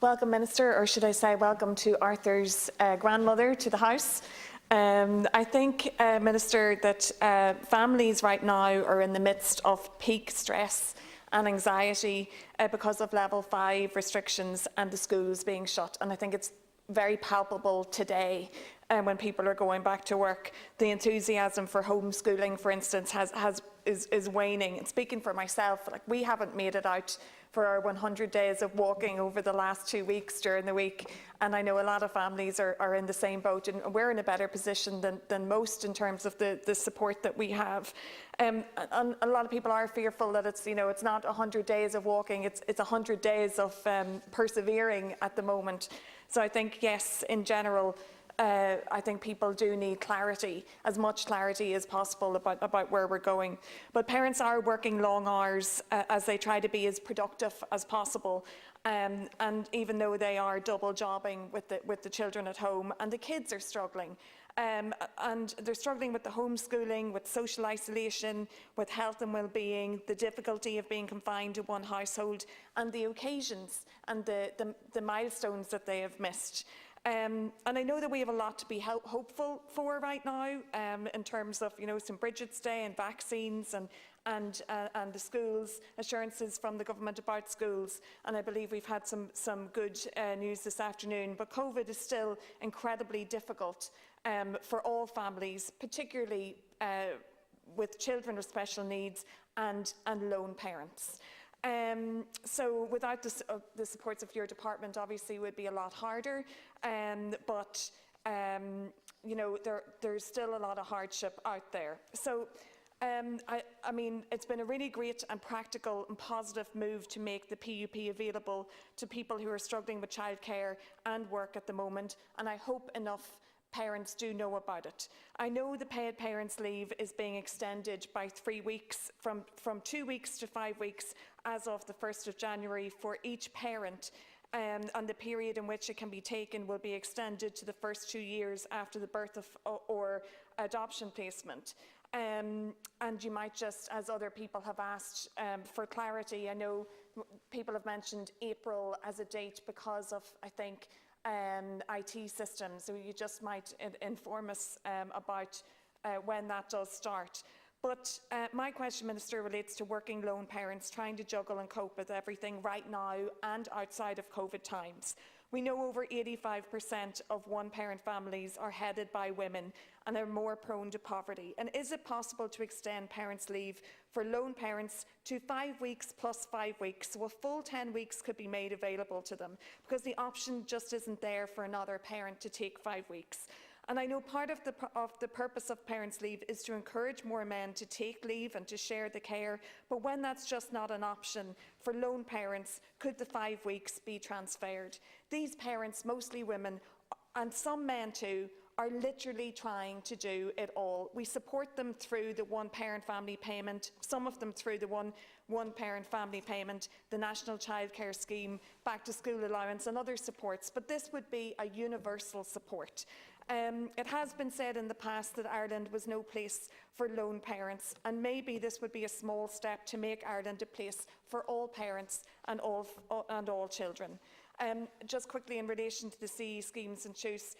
Welcome, Minister, or should I say welcome to Arthur's grandmother to the House. I think, Minister, that families right now are in the midst of peak stress and anxiety because of level 5 restrictions and the schools being shut. And I think it's very palpable today when people are going back to work. The enthusiasm for homeschooling, for instance, is waning. And speaking for myself, like, we haven't made it out for our 100 days of walking over the last 2 weeks during the week. And I know a lot of families are in the same boat, and we're in a better position than most in terms of the support that we have. And a lot of people are fearful that it's not 100 days of walking, it's 100 days of persevering at the moment. So I think, yes, in general, I think people do need clarity, as much clarity as possible about where we're going. But parents are working long hours as they try to be as productive as possible. And even though they are double jobbing with the children at home, and the kids are struggling. And they're struggling with the homeschooling, with social isolation, with health and well-being, the difficulty of being confined to one household, and the occasions and the milestones that they have missed. And I know that we have a lot to be hopeful for right now in terms of St Bridget's Day and vaccines and the schools, assurances from the government about schools, and I believe we've had some good news this afternoon. But COVID is still incredibly difficult for all families, particularly with children with special needs and lone parents. So without the supports of your department, obviously, it would be a lot harder. But there's still a lot of hardship out there. So I mean, it's been a really great and practical and positive move to make the PUP available to people who are struggling with childcare and work at the moment, and I hope enough parents do know about it. I know the paid parents' leave is being extended by 3 weeks, from 2 weeks to 5 weeks as of the 1st of January for each parent, and the period in which it can be taken will be extended to the first 2 years after the birth of or adoption placement. And you might just, as other people have asked for clarity, I know people have mentioned April as a date because of, I think, IT systems, so you just might inform us about when that does start. But my question, Minister, relates to working lone parents trying to juggle and cope with everything right now and outside of COVID times. We know over 85% of one-parent families are headed by women and are more prone to poverty. And is it possible to extend parents' leave for lone parents to 5 weeks plus 5 weeks, so a full 10 weeks could be made available to them? Because the option just isn't there for another parent to take 5 weeks. And I know part of the purpose of parents' leave is to encourage more men to take leave and to share the care, but when that's just not an option for lone parents, could the 5 weeks be transferred? These parents, mostly women, and some men too, are literally trying to do it all. We support them through the one-parent family payment, some of them through the one-parent family payment, the National Childcare Scheme, back-to-school allowance and other supports, but this would be a universal support. It has been said in the past that Ireland was no place for lone parents, and maybe this would be a small step to make Ireland a place for all parents and all children. Just quickly in relation to the CE schemes and choose,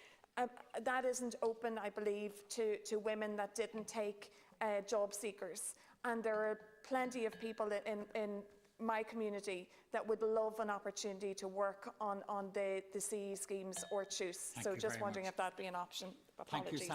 that isn't open, I believe, to women that didn't take job seekers, and there are plenty of people in my community that would love an opportunity to work on the CE schemes or choose. So just wondering if that'd be an option. Apologies.